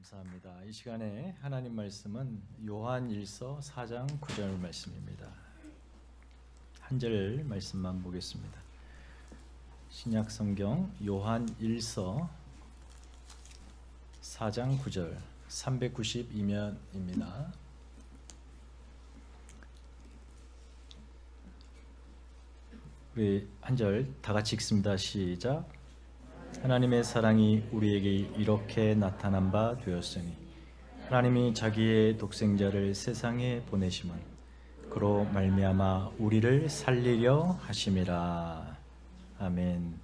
감사합니다. 이 시간에 하나님 말씀은 요한일서 4장 9절 말씀입니다. 한 절 말씀만 보겠습니다. 신약 성경 요한일서 4장 9절 392면입니다. 우리 한 절 다 같이 읽습니다. 시작. 하나님의 사랑이 우리에게 이렇게 나타난 바 되었으니 하나님이 자기의 독생자를 세상에 보내심은 그로 말미암아 우리를 살리려 하심이라. 아멘.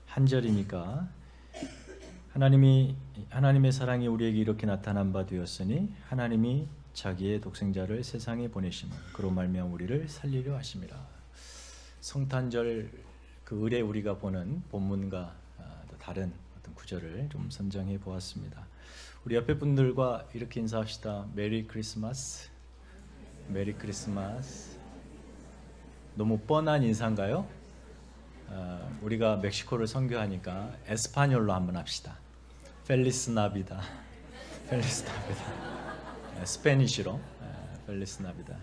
한 절이니까 하나님의 사랑이 우리에게 이렇게 나타난 바 되었으니 하나님이 자기의 독생자를 세상에 보내심은 그로 말미암아 우리를 살리려 하심이라. 성탄절 그 을에 우리가 보는 본문과 다른 어떤 구절을 좀 선정해 보았습니다. 우리 옆에 분들과 이렇게 인사합시다. 메리 크리스마스. 메리 크리스마스. 너무 뻔한 인사인가요? 우리가 멕시코를 선교하니까 에스파뇰로 한번 합시다. 펠리스 나비다. 펠리스 나비다. 스페니쉬로 펠리스 나비다.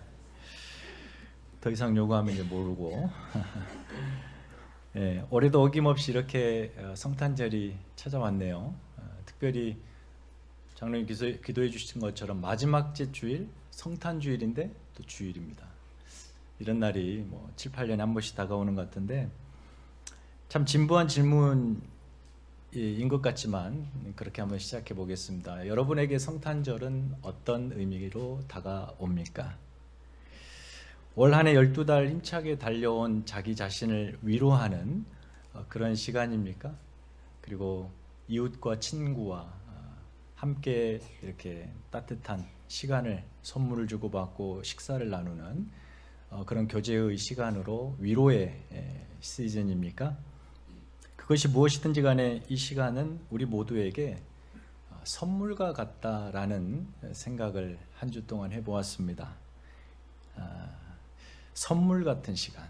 더 이상 요구하면 이제 모르고 올해도 어김없이 이렇게 성탄절이 찾아왔네요. 특별히 장로님 기도해 주신 것처럼 마지막 주일 성탄주일인데 또 주일입니다. 이런 날이 7, 8년에 한 번씩 다가오는 것 같은데 참 진부한 질문인 것 같지만 그렇게 한번 시작해 보겠습니다. 여러분에게 성탄절은 어떤 의미로 다가옵니까? 올 한 해 12달 힘차게 달려온 자기 자신을 위로하는 그런 시간입니까? 그리고 이웃과 친구와 함께 이렇게 따뜻한 시간을 선물을 주고받고 식사를 나누는 그런 교제의 시간으로 위로의 시즌입니까? 그것이 무엇이든지 간에 이 시간은 우리 모두에게 선물과 같다라는 생각을 한 주 동안 해보았습니다. 선물 같은 시간.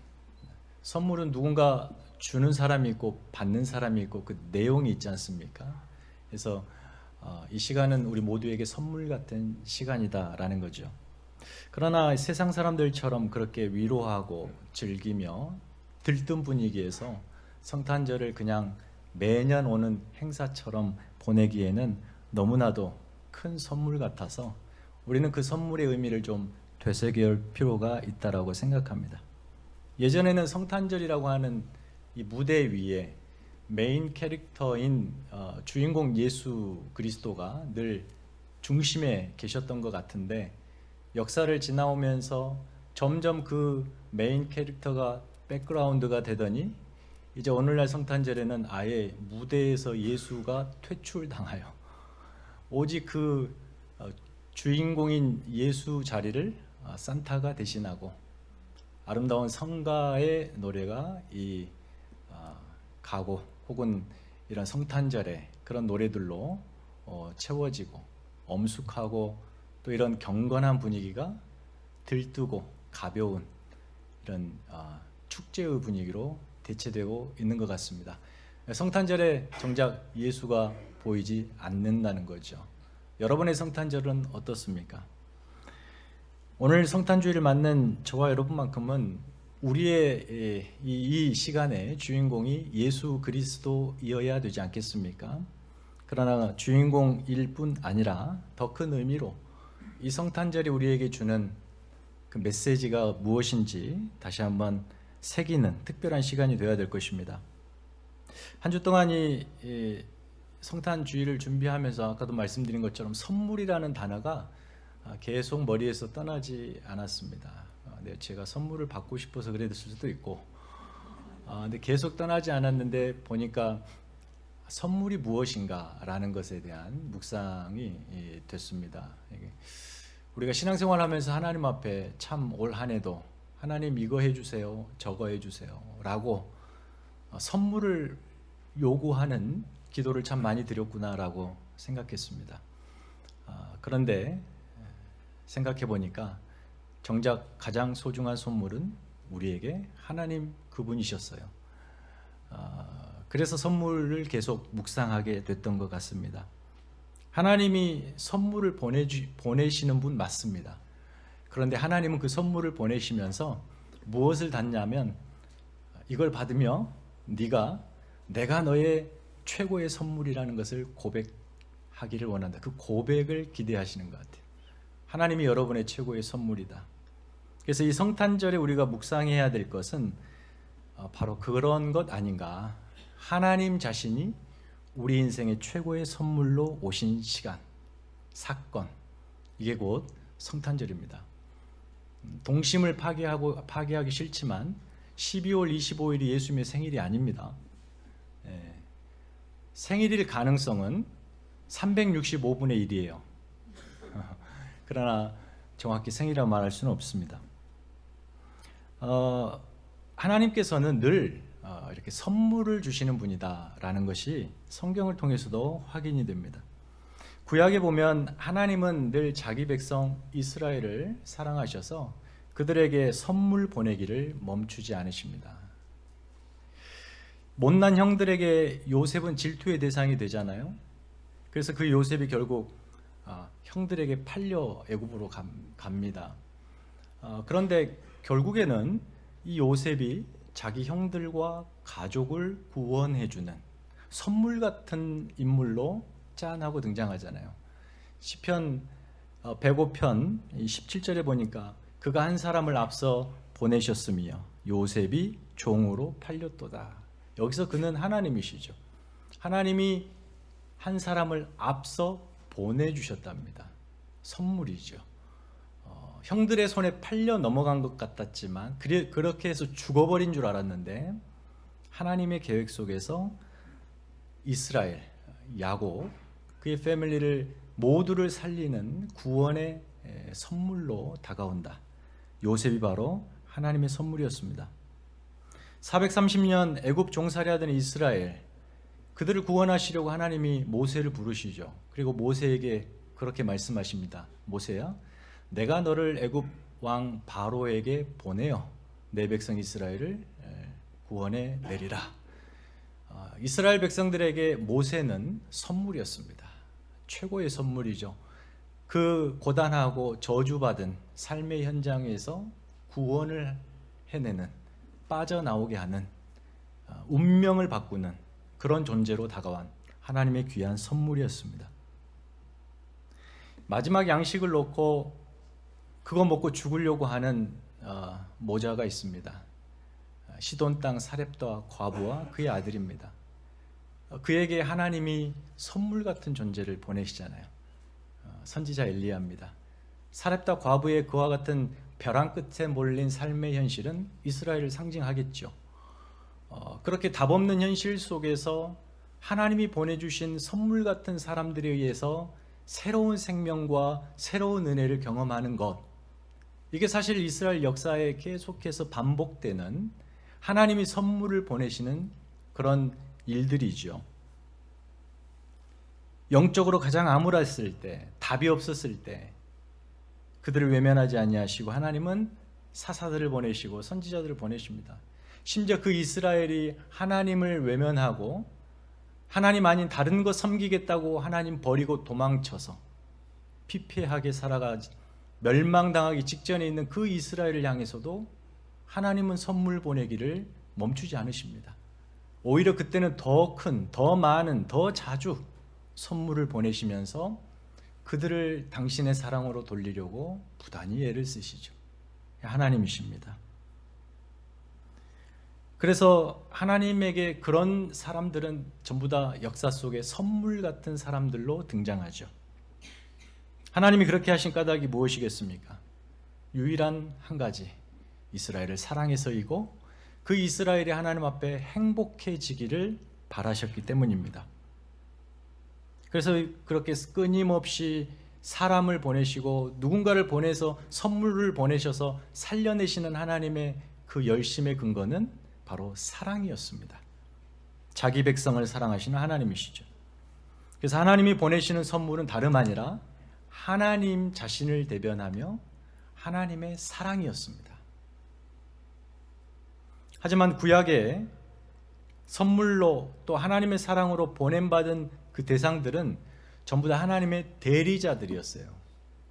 선물은 누군가 주는 사람이 있고 받는 사람이 있고 그 내용이 있지 않습니까? 그래서 이 시간은 우리 모두에게 선물 같은 시간이다라는 거죠. 그러나 세상 사람들처럼 그렇게 위로하고 즐기며 들뜬 분위기에서 성탄절을 그냥 매년 오는 행사처럼 보내기에는 너무나도 큰 선물 같아서 우리는 그 선물의 의미를 좀 되새길 필요가 있다라고 생각합니다. 예전에는 성탄절이라고 하는 이 무대 위에 메인 캐릭터인 주인공 예수 그리스도가 늘 중심에 계셨던 것 같은데 역사를 지나오면서 점점 그 메인 캐릭터가 백그라운드가 되더니 이제 오늘날 성탄절에는 아예 무대에서 예수가 퇴출당하여 오직 그 주인공인 예수 자리를 산타가 대신하고 아름다운 성가의 노래가 이 가고 혹은 이런 성탄절의 그런 노래들로 채워지고 엄숙하고 또 이런 경건한 분위기가 들뜨고 가벼운 이런 축제의 분위기로 대체되고 있는 것 같습니다. 성탄절에 정작 예수가 보이지 않는다는 거죠. 여러분의 성탄절은 어떻습니까? 오늘 성탄주일을 맞는 저와 여러분만큼은 우리의 이 시간의 주인공이 예수 그리스도이어야 되지 않겠습니까? 그러나 주인공일 뿐 아니라 더 큰 의미로 이 성탄절이 우리에게 주는 그 메시지가 무엇인지 다시 한번 새기는 특별한 시간이 되어야 될 것입니다. 한 주 동안 이 성탄주일을 준비하면서 아까도 말씀드린 것처럼 선물이라는 단어가 계속 머리에서 떠나지 않았습니다. 제가 선물을 받고 싶어서 그랬을 수도 있고 근데 계속 떠나지 않았는데 보니까 선물이 무엇인가 라는 것에 대한 묵상이 됐습니다. 우리가 신앙생활 하면서 하나님 앞에 참 올 한 해도 하나님 이거 해주세요 저거 해주세요 라고 선물을 요구하는 기도를 참 많이 드렸구나 라고 생각했습니다. 그런데 생각해 보니까 정작 가장 소중한 선물은 우리에게 하나님 그분이셨어요. 그래서 선물을 계속 묵상하게 됐던 것 같습니다. 하나님이 선물을 보내시는 분 맞습니다. 그런데 하나님은 그 선물을 보내시면서 무엇을 담냐면 이걸 받으며 내가 너의 최고의 선물이라는 것을 고백하기를 원한다. 그 고백을 기대하시는 것 같아요. 하나님이 여러분의 최고의 선물이다. 그래서 이 성탄절에 우리가 묵상해야 될 것은 바로 그런 것 아닌가. 하나님 자신이 우리 인생의 최고의 선물로 오신 시간, 사건, 이게 곧 성탄절입니다. 동심을 파괴하기 싫지만 12월 25일이 예수님의 생일이 아닙니다. 생일일 가능성은 365분의 1이에요. 그러나 정확히 생일이라고 말할 수는 없습니다. 하나님께서는 늘 이렇게 선물을 주시는 분이다라는 것이 성경을 통해서도 확인이 됩니다. 구약에 보면 하나님은 늘 자기 백성 이스라엘을 사랑하셔서 그들에게 선물 보내기를 멈추지 않으십니다. 못난 형들에게 요셉은 질투의 대상이 되잖아요. 그래서 그 요셉이 결국 형들에게 팔려 애굽으로 갑니다. 그런데 결국에는 이 요셉이 자기 형들과 가족을 구원해주는 선물 같은 인물로 짠하고 등장하잖아요. 시편 105편 17절에 보니까 그가 한 사람을 앞서 보내셨으며 요셉이 종으로 팔렸도다. 여기서 그는 하나님이시죠. 하나님이 한 사람을 앞서 보내주셨답니다. 선물이죠. 형들의 손에 팔려 넘어간 것 같았지만 그렇게 해서 죽어버린 줄 알았는데 하나님의 계획 속에서 이스라엘, 야곱, 그의 패밀리를 모두를 살리는 구원의 선물로 다가온다. 요셉이 바로 하나님의 선물이었습니다. 430년 애굽 종살이하던 이스라엘, 그들을 구원하시려고 하나님이 모세를 부르시죠. 그리고 모세에게 그렇게 말씀하십니다. 모세야, 내가 너를 애굽 왕 바로에게 보내어 내 백성 이스라엘을 구원해 내리라. 이스라엘 백성들에게 모세는 선물이었습니다. 최고의 선물이죠. 그 고단하고 저주받은 삶의 현장에서 구원을 해내는, 빠져나오게 하는, 운명을 바꾸는 그런 존재로 다가온 하나님의 귀한 선물이었습니다. 마지막 양식을 놓고 그거 먹고 죽으려고 하는 모자가 있습니다. 시돈 땅 사렙다 과부와 그의 아들입니다. 그에게 하나님이 선물 같은 존재를 보내시잖아요. 선지자 엘리야입니다. 사렙다 과부의 그와 같은 벼랑 끝에 몰린 삶의 현실은 이스라엘을 상징하겠죠. 그렇게 답없는 현실 속에서 하나님이 보내주신 선물 같은 사람들에 의해서 새로운 생명과 새로운 은혜를 경험하는 것, 이게 사실 이스라엘 역사에 계속해서 반복되는 하나님이 선물을 보내시는 그런 일들이죠. 영적으로 가장 암울했을 때, 답이 없었을 때 그들을 외면하지 아니하시고 하나님은 사사들을 보내시고 선지자들을 보내십니다. 심지어 그 이스라엘이 하나님을 외면하고 하나님 아닌 다른 것 섬기겠다고 하나님 버리고 도망쳐서 피폐하게 살아가지 멸망당하기 직전에 있는 그 이스라엘을 향해서도 하나님은 선물 보내기를 멈추지 않으십니다. 오히려 그때는 더 큰, 더 많은, 더 자주 선물을 보내시면서 그들을 당신의 사랑으로 돌리려고 부단히 애를 쓰시죠. 하나님이십니다. 그래서 하나님에게 그런 사람들은 전부 다 역사 속에 선물 같은 사람들로 등장하죠. 하나님이 그렇게 하신 까닭이 무엇이겠습니까? 유일한 한 가지, 이스라엘을 사랑해서이고 그 이스라엘이 하나님 앞에 행복해지기를 바라셨기 때문입니다. 그래서 그렇게 끊임없이 사람을 보내시고 누군가를 보내서 선물을 보내셔서 살려내시는 하나님의 그 열심의 근거는 바로 사랑이었습니다. 자기 백성을 사랑하시는 하나님이시죠. 그래서 하나님이 보내시는 선물은 다름 아니라 하나님 자신을 대변하며 하나님의 사랑이었습니다. 하지만 구약에 선물로 또 하나님의 사랑으로 보냄받은 그 대상들은 전부 다 하나님의 대리자들이었어요.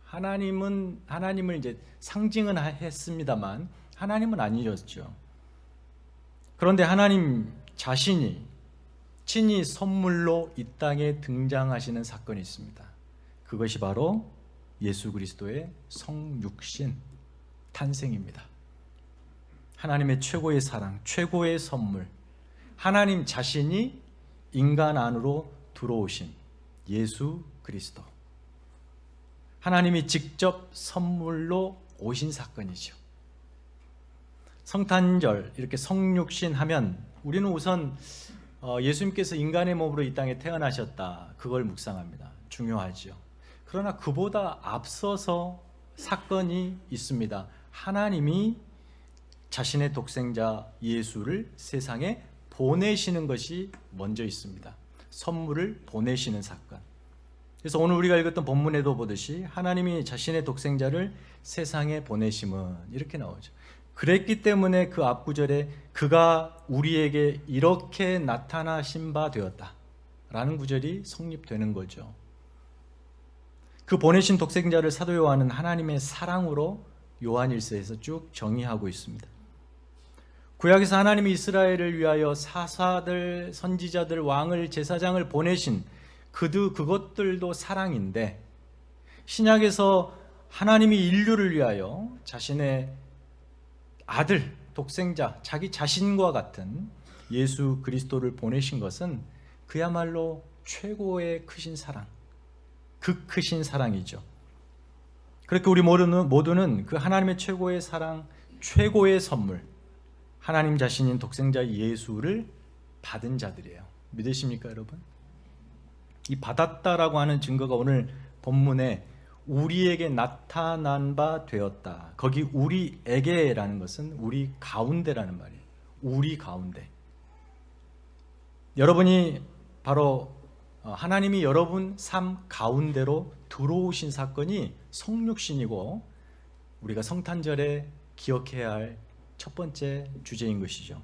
하나님을 이제 상징은 했습니다만 하나님은 아니었죠. 그런데 하나님 자신이 친히 선물로 이 땅에 등장하시는 사건이 있습니다. 그것이 바로 예수 그리스도의 성육신 탄생입니다. 하나님의 최고의 사랑, 최고의 선물, 하나님 자신이 인간 안으로 들어오신 예수 그리스도, 하나님이 직접 선물로 오신 사건이죠. 성탄절, 이렇게 성육신 하면 우리는 우선 예수님께서 인간의 몸으로 이 땅에 태어나셨다, 그걸 묵상합니다. 중요하죠. 그러나 그보다 앞서서 사건이 있습니다. 하나님이 자신의 독생자 예수를 세상에 보내시는 것이 먼저 있습니다. 선물을 보내시는 사건. 그래서 오늘 우리가 읽었던 본문에도 보듯이 하나님이 자신의 독생자를 세상에 보내심은 이렇게 나오죠. 그랬기 때문에 그 앞구절에 그가 우리에게 이렇게 나타나신 바 되었다 라는 구절이 성립되는 거죠. 그 보내신 독생자를 사도 요한은 하나님의 사랑으로 요한일서에서 쭉 정의하고 있습니다. 구약에서 하나님이 이스라엘을 위하여 사사들, 선지자들, 왕을, 제사장을 보내신 그것들도 사랑인데, 신약에서 하나님이 인류를 위하여 자신의 아들, 독생자, 자기 자신과 같은 예수 그리스도를 보내신 것은 그야말로 최고의 크신 사랑, 그 크신 사랑이죠. 그렇게 우리 모두는 그 하나님의 최고의 사랑, 최고의 선물, 하나님 자신인 독생자 예수를 받은 자들이에요. 믿으십니까, 여러분? 이 받았다라고 하는 증거가 오늘 본문에 우리에게 나타난 바 되었다. 거기 우리에게라는 것은 우리 가운데라는 말이에요. 우리 가운데. 여러분이 바로 하나님이 여러분 삶 가운데로 들어오신 사건이 성육신이고, 우리가 성탄절에 기억해야 할 첫 번째 주제인 것이죠.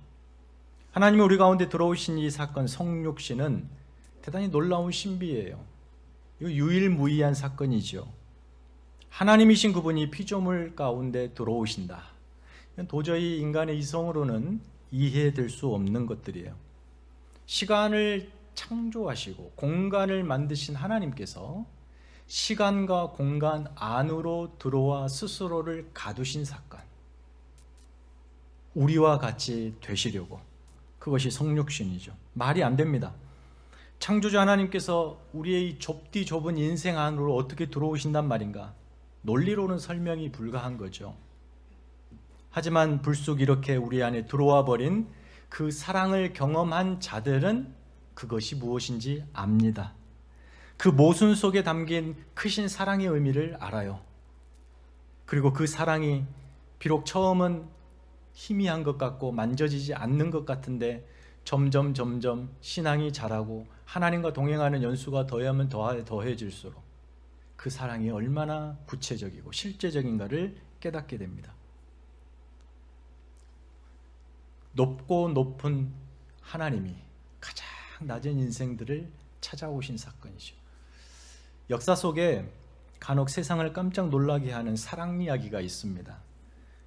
하나님이 우리 가운데 들어오신 이 사건 성육신은 대단히 놀라운 신비예요. 이거 유일무이한 사건이죠. 하나님이신 그분이 피조물 가운데 들어오신다. 이건 도저히 인간의 이성으로는 이해될 수 없는 것들이에요. 시간을 창조하시고 공간을 만드신 하나님께서 시간과 공간 안으로 들어와 스스로를 가두신 사건, 우리와 같이 되시려고, 그것이 성육신이죠. 말이 안 됩니다. 창조주 하나님께서 우리의 이 좁디 좁은 인생 안으로 어떻게 들어오신단 말인가? 논리로는 설명이 불가한 거죠. 하지만 불쑥 이렇게 우리 안에 들어와 버린 그 사랑을 경험한 자들은 그것이 무엇인지 압니다. 그 모순 속에 담긴 크신 사랑의 의미를 알아요. 그리고 그 사랑이 비록 처음은 희미한 것 같고 만져지지 않는 것 같은데 점점 신앙이 자라고 하나님과 동행하는 연수가 더하면 더해질수록 그 사랑이 얼마나 구체적이고 실제적인가를 깨닫게 됩니다. 높고 높은 하나님이 가장 낮은 인생들을 찾아오신 사건이죠. 역사 속에 간혹 세상을 깜짝 놀라게 하는 사랑 이야기가 있습니다.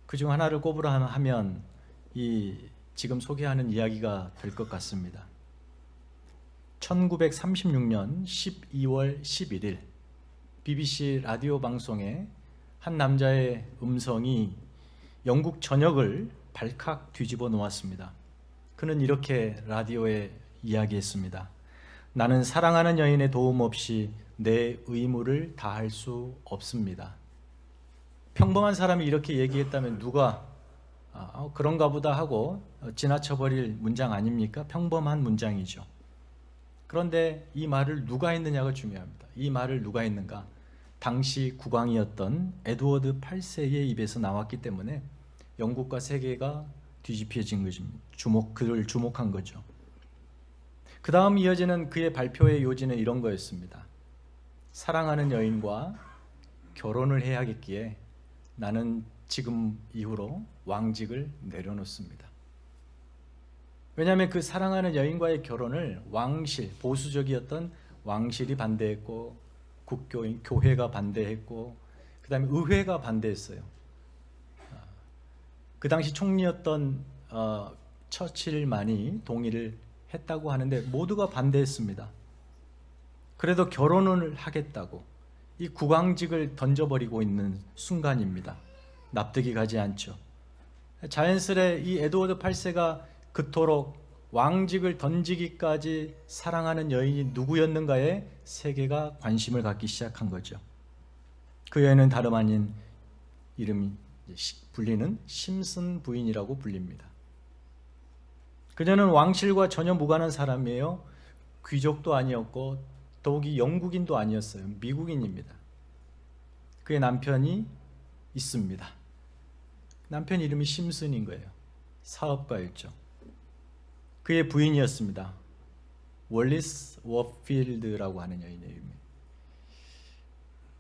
그중 하나를 꼽으라 하면 이 지금 소개하는 이야기가 될 것 같습니다. 1936년 12월 11일 BBC 라디오 방송에 한 남자의 음성이 영국 전역을 발칵 뒤집어 놓았습니다. 그는 이렇게 라디오에 이야기했습니다. 나는 사랑하는 여인의 도움 없이 내 의무를 다할 수 없습니다. 평범한 사람이 이렇게 얘기했다면 누가 그런가 보다 하고 지나쳐버릴 문장 아닙니까? 평범한 문장이죠. 그런데 이 말을 누가 했느냐가 중요합니다. 이 말을 누가 했는가? 당시 국왕이었던 에드워드 8세의 입에서 나왔기 때문에 영국과 세계가 뒤집혀진 것입니다. 그를 주목한 거죠. 그 다음 이어지는 그의 발표의 요지는 이런 거였습니다. 사랑하는 여인과 결혼을 해야겠기에 나는 지금 이후로 왕직을 내려놓습니다. 왜냐하면 그 사랑하는 여인과의 결혼을 왕실, 보수적이었던 왕실이 반대했고 국교인 교회가 반대했고 그 다음에 의회가 반대했어요. 그 당시 총리였던 처칠만이 동의를 했다고 하는데 모두가 반대했습니다. 그래도 결혼을 하겠다고 이 국왕직을 던져버리고 있는 순간입니다. 납득이 가지 않죠. 자연스레 이 에드워드 8세가 그토록 왕직을 던지기까지 사랑하는 여인이 누구였는가에 세계가 관심을 갖기 시작한 거죠. 그 여인은 다름 아닌 이름이 불리는 심슨 부인이라고 불립니다. 그녀는 왕실과 전혀 무관한 사람이에요. 귀족도 아니었고 더욱이 영국인도 아니었어요. 미국인입니다. 그의 남편이 있습니다. 남편 이름이 심슨인 거예요. 사업가였죠. 그의 부인이었습니다. 월리스 워필드라고 하는 여인의 이름이.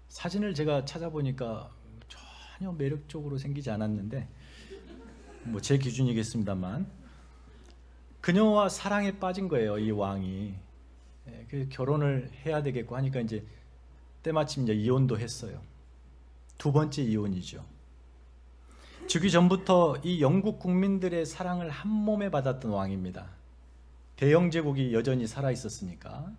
사진을 제가 찾아보니까 전혀 매력적으로 생기지 않았는데 뭐 제 기준이겠습니다만 그녀와 사랑에 빠진 거예요. 이 왕이. 결혼을 해야 되겠고 하니까 이제 때마침 이제 이혼도 했어요. 두 번째 이혼이죠. 주기 전부터 이 영국 국민들의 사랑을 한 몸에 받았던 왕입니다. 대영 제국이 여전히 살아 있었으니까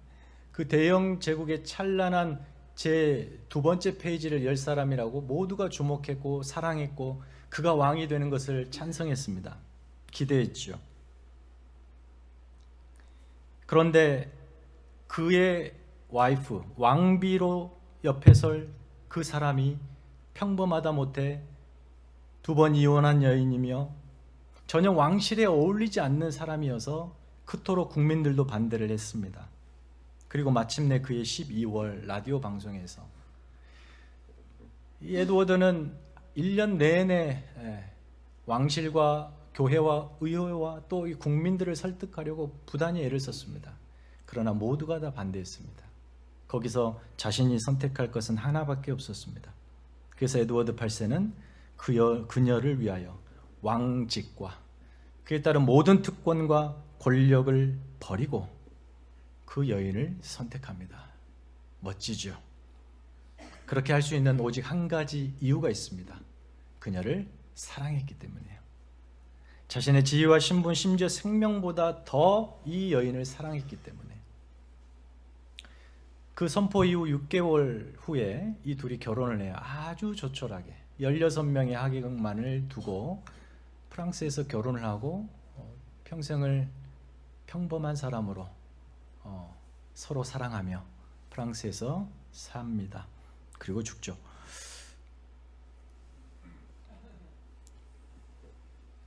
그 대영 제국의 찬란한 제 두 번째 페이지를 열 사람이라고 모두가 주목했고 사랑했고 그가 왕이 되는 것을 찬성했습니다. 기대했죠. 그런데 그의 와이프, 왕비로 옆에 설 그 사람이 평범하다 못해 두 번 이혼한 여인이며 전혀 왕실에 어울리지 않는 사람이어서 그토록 국민들도 반대를 했습니다. 그리고 마침내 그의 12월 라디오 방송에서 이 에드워드는 1년 내내 왕실과 교회와 의회와 또 이 국민들을 설득하려고 부단히 애를 썼습니다. 그러나 모두가 다 반대했습니다. 거기서 자신이 선택할 것은 하나밖에 없었습니다. 그래서 에드워드 8세는 그녀를 위하여 왕직과 그에 따른 모든 특권과 권력을 버리고 그 여인을 선택합니다. 멋지죠? 그렇게 할 수 있는 오직 한 가지 이유가 있습니다. 그녀를 사랑했기 때문이에요. 자신의 지위와 신분, 심지어 생명보다 더 이 여인을 사랑했기 때문에. 그 선포 이후 6개월 후에 이 둘이 결혼을 해요. 아주 조촐하게 16명의 하객만을 두고 프랑스에서 결혼을 하고 평생을 평범한 사람으로 서로 사랑하며 프랑스에서 삽니다. 그리고 죽죠.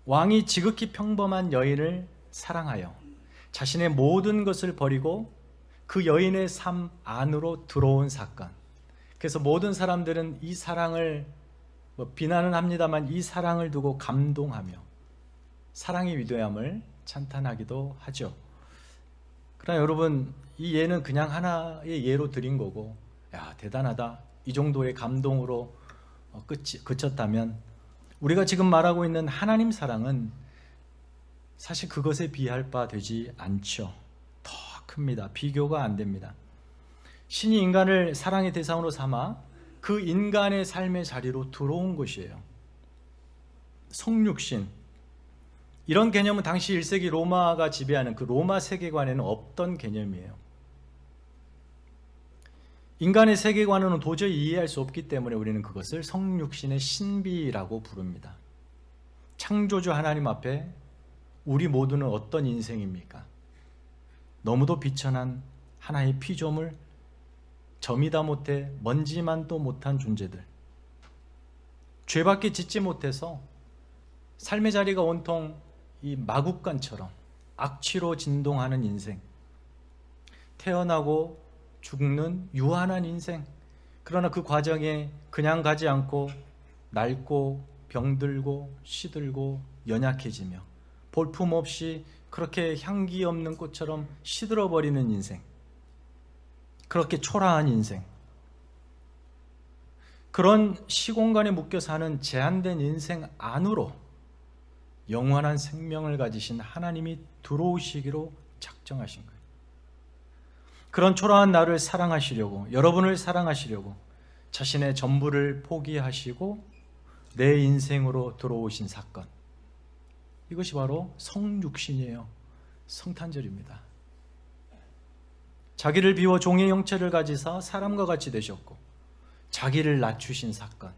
왕이 지극히 평범한 여인을 사랑하여 자신의 모든 것을 버리고 그 여인의 삶 안으로 들어온 사건. 그래서 모든 사람들은 이 사랑을 비난은 합니다만 이 사랑을 두고 감동하며 사랑의 위대함을 찬탄하기도 하죠. 그러나 여러분, 이 예는 그냥 하나의 예로 드린 거고, 야, 대단하다, 이 정도의 감동으로 그쳤다면 우리가 지금 말하고 있는 하나님 사랑은 사실 그것에 비할 바 되지 않죠. 더 큽니다. 비교가 안 됩니다. 신이 인간을 사랑의 대상으로 삼아 그 인간의 삶의 자리로 들어온 것이에요. 성육신, 이런 개념은 당시 1세기 로마가 지배하는 그 로마 세계관에는 없던 개념이에요. 인간의 세계관으로는 도저히 이해할 수 없기 때문에 우리는 그것을 성육신의 신비라고 부릅니다. 창조주 하나님 앞에 우리 모두는 어떤 인생입니까? 너무도 비천한 하나의 피조물, 점이다 못해 먼지만도 못한 존재들, 죄밖에 짓지 못해서 삶의 자리가 온통 이 마국간처럼 악취로 진동하는 인생, 태어나고 죽는 유한한 인생. 그러나 그 과정에 그냥 가지 않고 낡고 병들고 시들고 연약해지며 볼품없이 그렇게 향기 없는 꽃처럼 시들어버리는 인생, 그렇게 초라한 인생, 그런 시공간에 묶여 사는 제한된 인생 안으로 영원한 생명을 가지신 하나님이 들어오시기로 작정하신 거예요. 그런 초라한 나를 사랑하시려고, 여러분을 사랑하시려고 자신의 전부를 포기하시고 내 인생으로 들어오신 사건, 이것이 바로 성육신이에요. 성탄절입니다. 자기를 비워 종의 형체를 가지사 사람과 같이 되셨고 자기를 낮추신 사건,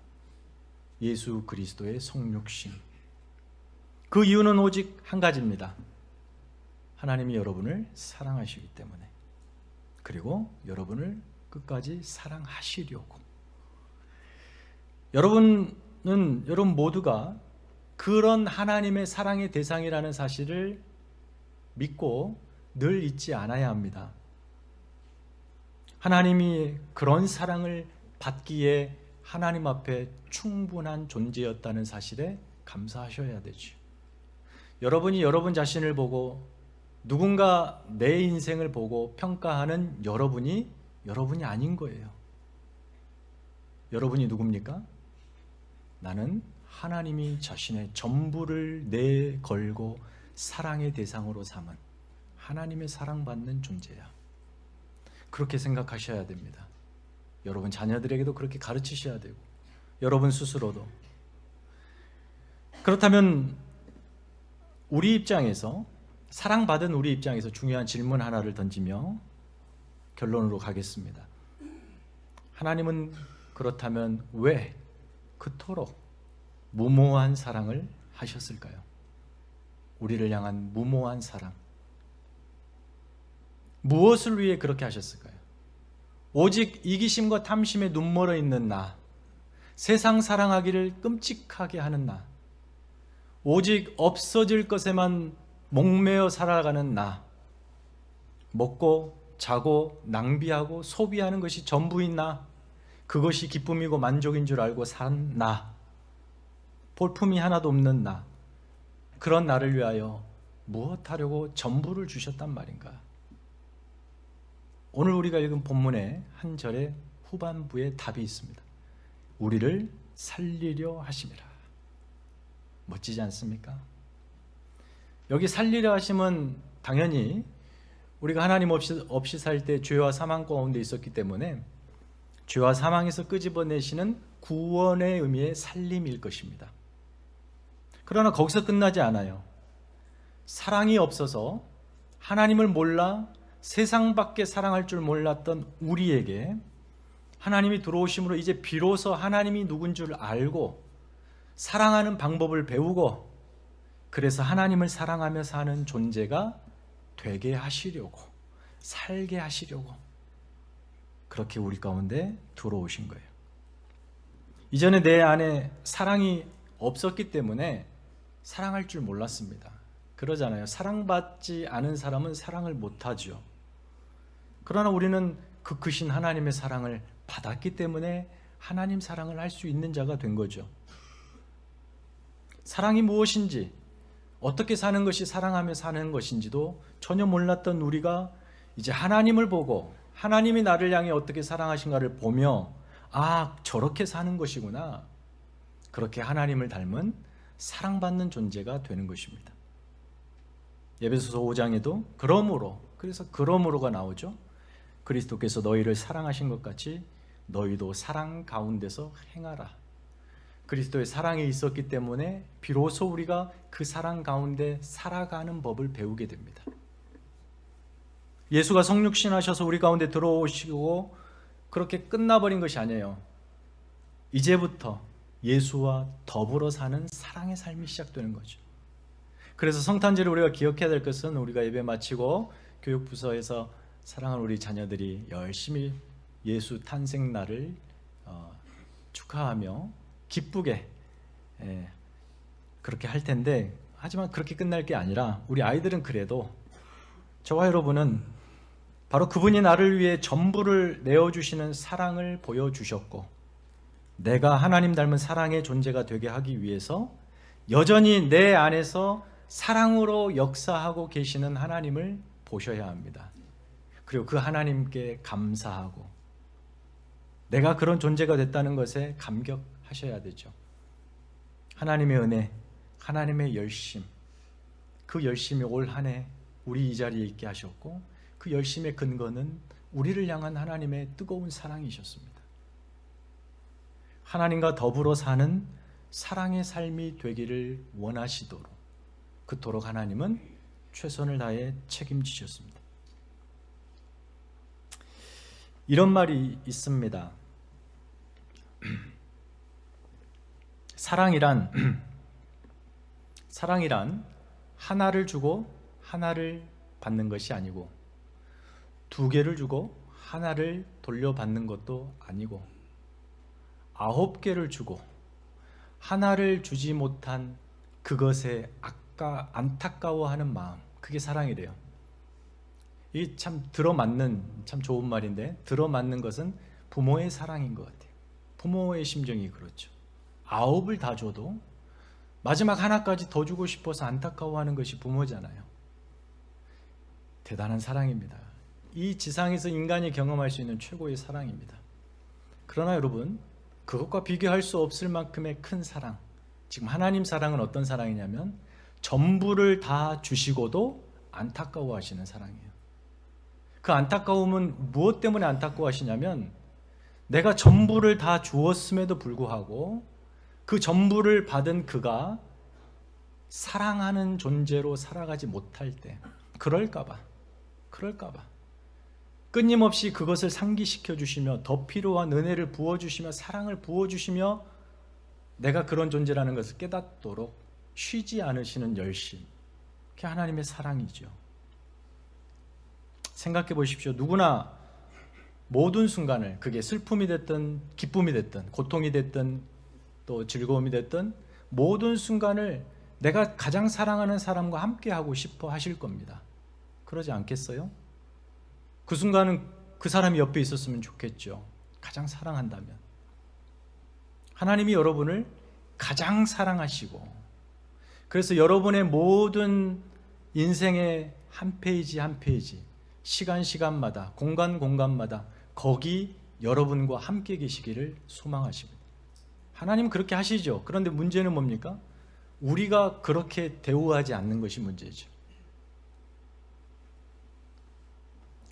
예수 그리스도의 성육신. 그 이유는 오직 한 가지입니다. 하나님이 여러분을 사랑하시기 때문에, 그리고 여러분을 끝까지 사랑하시려고. 여러분 모두가 그런 하나님의 사랑의 대상이라는 사실을 믿고 늘 잊지 않아야 합니다. 하나님이 그런 사랑을 받기에 하나님 앞에 충분한 존재였다는 사실에 감사하셔야 되죠. 여러분이 여러분 자신을 보고, 누군가 내 인생을 보고 평가하는 여러분이 아닌 거예요. 여러분이 누굽니까? 나는 하나님이 자신의 전부를 내걸고 사랑의 대상으로 삼은 하나님의 사랑받는 존재야. 그렇게 생각하셔야 됩니다. 여러분 자녀들에게도 그렇게 가르치셔야 되고, 여러분 스스로도. 그렇다면 우리 입장에서, 사랑받은 우리 입장에서 중요한 질문 하나를 던지며 결론으로 가겠습니다. 하나님은 그렇다면 왜 그토록 무모한 사랑을 하셨을까요? 우리를 향한 무모한 사랑. 무엇을 위해 그렇게 하셨을까요? 오직 이기심과 탐심에 눈멀어 있는 나, 세상 사랑하기를 끔찍하게 하는 나, 오직 없어질 것에만 목매어 살아가는 나, 먹고 자고 낭비하고 소비하는 것이 전부인 나, 그것이 기쁨이고 만족인 줄 알고 산 나, 볼품이 하나도 없는 나, 그런 나를 위하여 무엇하려고 전부를 주셨단 말인가? 오늘 우리가 읽은 본문의 한 절의 후반부에 답이 있습니다. 우리를 살리려 하심이라. 멋지지 않습니까? 여기 살리려 하심은 당연히 우리가 하나님 없이 살 때 죄와 사망 가운데 있었기 때문에 죄와 사망에서 끄집어내시는 구원의 의미의 살림일 것입니다. 그러나 거기서 끝나지 않아요. 사랑이 없어서 하나님을 몰라 세상밖에 사랑할 줄 몰랐던 우리에게 하나님이 들어오심으로 이제 비로소 하나님이 누군 줄 알고 사랑하는 방법을 배우고, 그래서 하나님을 사랑하며 사는 존재가 되게 하시려고, 살게 하시려고 그렇게 우리 가운데 들어오신 거예요. 이전에 내 안에 사랑이 없었기 때문에 사랑할 줄 몰랐습니다. 그러잖아요. 사랑받지 않은 사람은 사랑을 못하죠. 그러나 우리는 그 크신 하나님의 사랑을 받았기 때문에 하나님 사랑을 할 수 있는 자가 된 거죠. 사랑이 무엇인지, 어떻게 사는 것이 사랑하며 사는 것인지도 전혀 몰랐던 우리가 이제 하나님을 보고 하나님이 나를 향해 어떻게 사랑하신가를 보며, 아, 저렇게 사는 것이구나, 그렇게 하나님을 닮은 사랑받는 존재가 되는 것입니다. 에베소서 5장에도 그러므로가 나오죠. 그리스도께서 너희를 사랑하신 것 같이 너희도 사랑 가운데서 행하라. 그리스도의 사랑이 있었기 때문에 비로소 우리가 그 사랑 가운데 살아가는 법을 배우게 됩니다. 예수가 성육신하셔서 우리 가운데 들어오시고 그렇게 끝나버린 것이 아니에요. 이제부터 예수와 더불어 사는 사랑의 삶이 시작되는 거죠. 그래서 성탄절을 우리가 기억해야 될 것은, 우리가 예배 마치고 교육부서에서 사랑하는 우리 자녀들이 열심히 예수 탄생 날을 축하하며 기쁘게 그렇게 할 텐데, 하지만 그렇게 끝날 게 아니라 우리 아이들은 그래도, 저와 여러분은 바로 그분이 나를 위해 전부를 내어주시는 사랑을 보여주셨고, 내가 하나님 닮은 사랑의 존재가 되게 하기 위해서 여전히 내 안에서 사랑으로 역사하고 계시는 하나님을 보셔야 합니다. 그리고 그 하나님께 감사하고 내가 그런 존재가 됐다는 것에 감격하셔야 되죠. 하나님의 은혜, 하나님의 열심, 그 열심이 올 한 해 우리 이 자리에 있게 하셨고, 그 열심의 근거는 우리를 향한 하나님의 뜨거운 사랑이셨습니다. 하나님과 더불어 사는 사랑의 삶이 되기를 원하시도록 그토록 하나님은 최선을 다해 책임지셨습니다. 이런 말이 있습니다. 사랑이란 하나를 주고 하나를 받는 것이 아니고, 두 개를 주고 하나를 돌려받는 것도 아니고, 9개를 주고 하나를 주지 못한 그것에 안타까워하는 마음, 그게 사랑이래요. 이 참 들어맞는 참 좋은 말인데, 들어맞는 것은 부모의 사랑인 것 같아요. 부모의 심정이 그렇죠. 9을 다 줘도 마지막 하나까지 더 주고 싶어서 안타까워하는 것이 부모잖아요. 대단한 사랑입니다. 이 지상에서 인간이 경험할 수 있는 최고의 사랑입니다. 그러나 여러분, 그것과 비교할 수 없을 만큼의 큰 사랑, 지금 하나님 사랑은 어떤 사랑이냐면 전부를 다 주시고도 안타까워하시는 사랑이에요. 그 안타까움은 무엇 때문에 안타까워하시냐면, 내가 전부를 다 주었음에도 불구하고 그 전부를 받은 그가 사랑하는 존재로 살아가지 못할 때, 그럴까봐 끊임없이 그것을 상기시켜 주시며 더 필요한 은혜를 부어주시며 사랑을 부어주시며 내가 그런 존재라는 것을 깨닫도록 쉬지 않으시는 열심, 그게 하나님의 사랑이죠. 생각해 보십시오. 누구나 모든 순간을, 그게 슬픔이 됐든 기쁨이 됐든 고통이 됐든 또 즐거움이 됐든, 모든 순간을 내가 가장 사랑하는 사람과 함께 하고 싶어 하실 겁니다. 그러지 않겠어요? 그 순간은 그 사람이 옆에 있었으면 좋겠죠. 가장 사랑한다면. 하나님이 여러분을 가장 사랑하시고, 그래서 여러분의 모든 인생의 한 페이지 한 페이지, 시간마다, 공간마다 거기 여러분과 함께 계시기를 소망하십니다. 하나님 그렇게 하시죠. 그런데 문제는 뭡니까? 우리가 그렇게 대우하지 않는 것이 문제죠.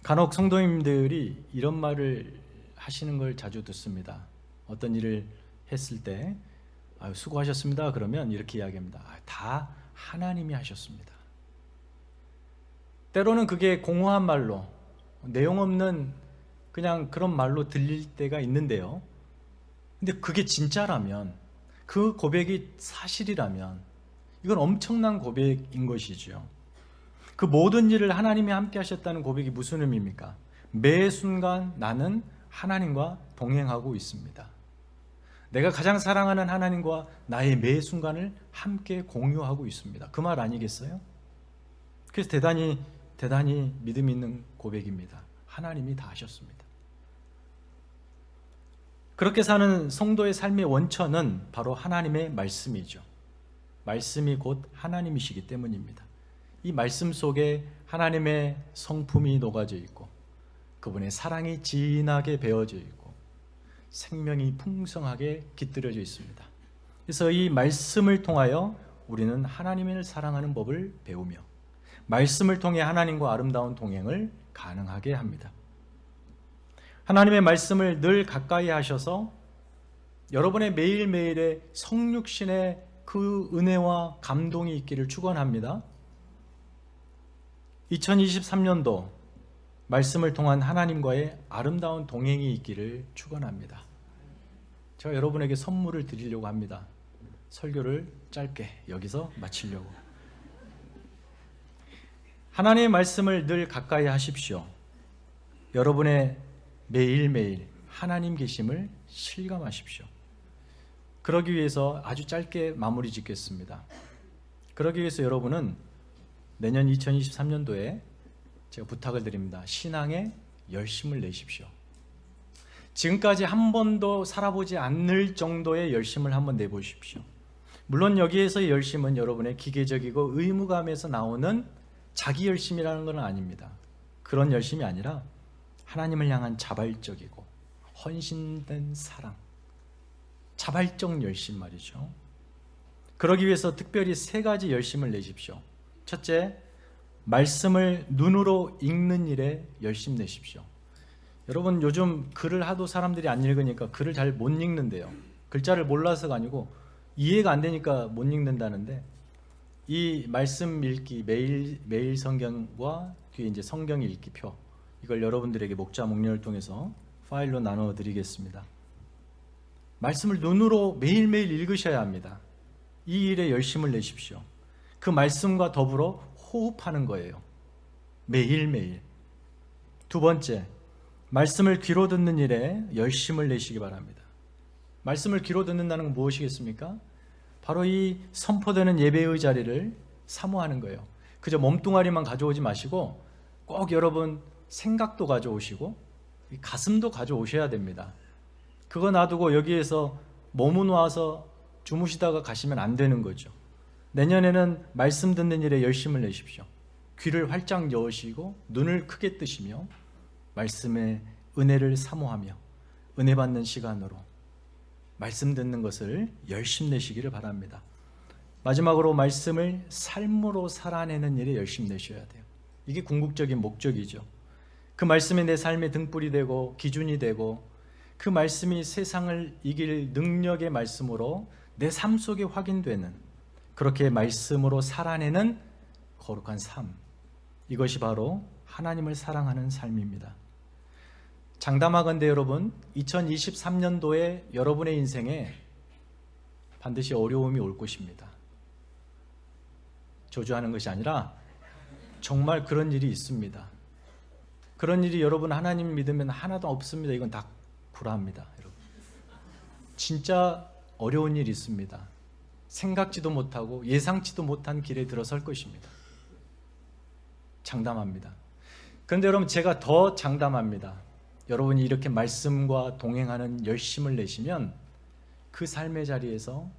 간혹 성도님들이 이런 말을 하시는 걸 자주 듣습니다. 어떤 일을 했을 때 수고하셨습니다 그러면 이렇게 이야기합니다. 다 하나님이 하셨습니다. 때로는 그게 공허한 말로, 내용 없는 그냥 그런 말로 들릴 때가 있는데요, 근데 그게 진짜라면, 그 고백이 사실이라면 이건 엄청난 고백인 것이죠. 그 모든 일을 하나님이 함께 하셨다는 고백이 무슨 의미입니까? 매 순간 나는 하나님과 동행하고 있습니다. 내가 가장 사랑하는 하나님과 나의 매 순간을 함께 공유하고 있습니다. 그 말 아니겠어요? 그래서 대단히 믿음 있는 고백입니다. 하나님이 다 하셨습니다. 그렇게 사는 성도의 삶의 원천은 바로 하나님의 말씀이죠. 말씀이 곧 하나님이시기 때문입니다. 이 말씀 속에 하나님의 성품이 녹아져 있고, 그분의 사랑이 진하게 배어져 있고, 생명이 풍성하게 깃들여져 있습니다. 그래서 이 말씀을 통하여 우리는 하나님을 사랑하는 법을 배우며, 말씀을 통해 하나님과 아름다운 동행을 가능하게 합니다. 하나님의 말씀을 늘 가까이 하셔서 여러분의 매일매일의 성육신의 그 은혜와 감동이 있기를 축원합니다. 2023년도 말씀을 통한 하나님과의 아름다운 동행이 있기를 축원합니다. 제가 여러분에게 선물을 드리려고 합니다. 설교를 짧게 여기서 마치려고. 하나님의 말씀을 늘 가까이 하십시오. 여러분의 매일매일 하나님 계심을 실감하십시오. 그러기 위해서 아주 짧게 마무리 짓겠습니다. 그러기 위해서 여러분은 내년 2023년도에 제가 부탁을 드립니다. 신앙에 열심을 내십시오. 지금까지 한 번도 살아보지 않을 정도의 열심을 한번 내보십시오. 물론 여기에서의 열심은 여러분의 기계적이고 의무감에서 나오는 자기 열심이라는 건 아닙니다. 그런 열심이 아니라 하나님을 향한 자발적이고 헌신된 사랑, 자발적 열심 말이죠. 그러기 위해서 특별히 3가지 열심을 내십시오. 첫째, 말씀을 눈으로 읽는 일에 열심 내십시오. 여러분 요즘 글을 하도 사람들이 안 읽으니까 글을 잘 못 읽는데요. 글자를 몰라서가 아니고 이해가 안 되니까 못 읽는다는데, 이 말씀 읽기 매일 성경과 뒤에 이제 성경 읽기표, 이걸 여러분들에게 목자 목련을 통해서 파일로 나눠 드리겠습니다. 말씀을 눈으로 매일매일 읽으셔야 합니다. 이 일에 열심을 내십시오. 그 말씀과 더불어 호흡하는 거예요. 매일매일. 두 번째, 말씀을 귀로 듣는 일에 열심을 내시기 바랍니다. 말씀을 귀로 듣는다는 건 무엇이겠습니까? 바로 이 선포되는 예배의 자리를 사모하는 거예요. 그저 몸뚱아리만 가져오지 마시고 꼭 여러분 생각도 가져오시고 가슴도 가져오셔야 됩니다. 그거 놔두고 여기에서 몸은 와서 주무시다가 가시면 안 되는 거죠. 내년에는 말씀 듣는 일에 열심을 내십시오. 귀를 활짝 여시고 눈을 크게 뜨시며 말씀의 은혜를 사모하며 은혜 받는 시간으로 말씀 듣는 것을 열심 내시기를 바랍니다. 마지막으로 말씀을 삶으로 살아내는 일에 열심 내셔야 돼요. 이게 궁극적인 목적이죠. 그 말씀이 내 삶의 등불이 되고 기준이 되고, 그 말씀이 세상을 이길 능력의 말씀으로 내 삶 속에 확인되는, 그렇게 말씀으로 살아내는 거룩한 삶, 이것이 바로 하나님을 사랑하는 삶입니다. 장담하건대 여러분, 2023년도에 여러분의 인생에 반드시 어려움이 올 것입니다. 저주하는 것이 아니라 정말 그런 일이 있습니다. 그런 일이 여러분 하나님 믿으면 하나도 없습니다. 이건 다 구라입니다. 여러분, 진짜 어려운 일이 있습니다. 생각지도 못하고 예상치도 못한 길에 들어설 것입니다. 장담합니다. 그런데 여러분, 제가 더 장담합니다. 여러분이 이렇게 말씀과 동행하는 열심을 내시면 그 삶의 자리에서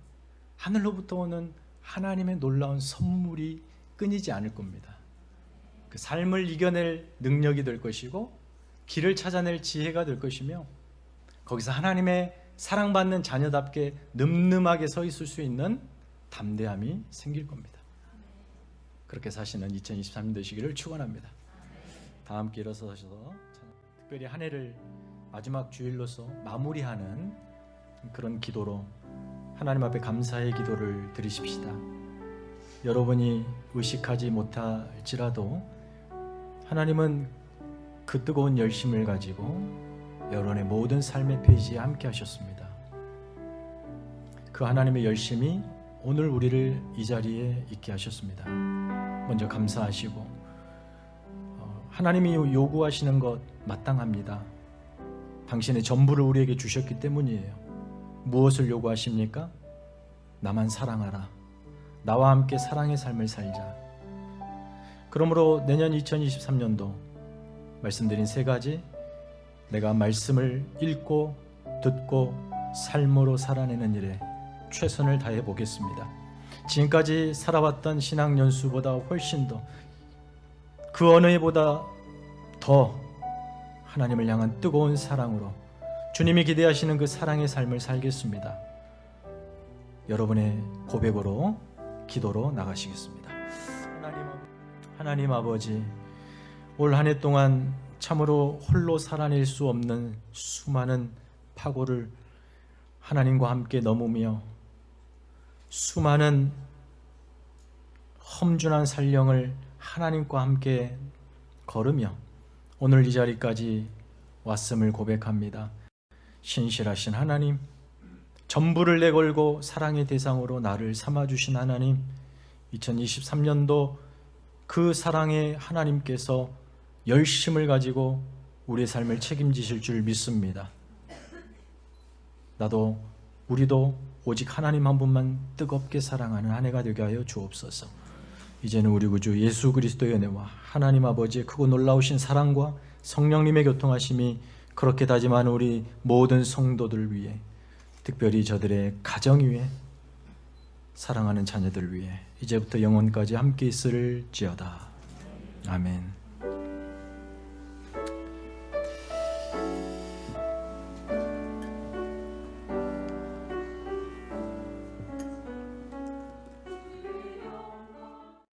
하늘로부터 오는 하나님의 놀라운 선물이 끊이지 않을 겁니다. 그 삶을 이겨낼 능력이 될 것이고 길을 찾아낼 지혜가 될 것이며, 거기서 하나님의 사랑받는 자녀답게 늠름하게 서 있을 수 있는 담대함이 생길 겁니다. 그렇게 사시는 2023년 되시기를 축원합니다. 다 함께 일어서셔서 특별히 한 해를 마지막 주일로서 마무리하는 그런 기도로 하나님 앞에 감사의 기도를 드리십시다. 여러분이 의식하지 못할지라도 하나님은 그 뜨거운 열심을 가지고 여러분의 모든 삶의 페이지에 함께 하셨습니다. 그 하나님의 열심이 오늘 우리를 이 자리에 있게 하셨습니다. 먼저 감사하시고, 하나님이 요구하시는 것 마땅합니다. 당신의 전부를 우리에게 주셨기 때문이에요. 무엇을 요구하십니까? 나만 사랑하라. 나와 함께 사랑의 삶을 살자. 그러므로 내년 2023년도 말씀드린 세 가지, 내가 말씀을 읽고 듣고 삶으로 살아내는 일에 최선을 다해 보겠습니다. 지금까지 살아왔던 신앙 연수보다 훨씬 더, 그 어느 해보다 더 하나님을 향한 뜨거운 사랑으로 주님이 기대하시는 그 사랑의 삶을 살겠습니다. 여러분의 고백으로 기도로 나가시겠습니다. 하나님 아버지, 올 한 해 동안 참으로 홀로 살아낼 수 없는 수많은 파고를 하나님과 함께 넘으며 수많은 험준한 산령을 하나님과 함께 걸으며 오늘 이 자리까지 왔음을 고백합니다. 신실하신 하나님, 전부를 내걸고 사랑의 대상으로 나를 삼아주신 하나님, 2023년도 그 사랑의 하나님께서 열심을 가지고 우리의 삶을 책임지실 줄 믿습니다. 나도, 우리도 오직 하나님 한 분만 뜨겁게 사랑하는 한 해가 되게 하여 주옵소서. 이제는 우리 구주 예수 그리스도의 은혜와 하나님 아버지의 크고 놀라우신 사랑과 성령님의 교통하심이 그렇게 다짐하는 우리 모든 성도들 위해, 특별히 저들의 가정 위에, 사랑하는 자녀들 위해 이제부터 영원까지 함께 있을지어다. 아멘.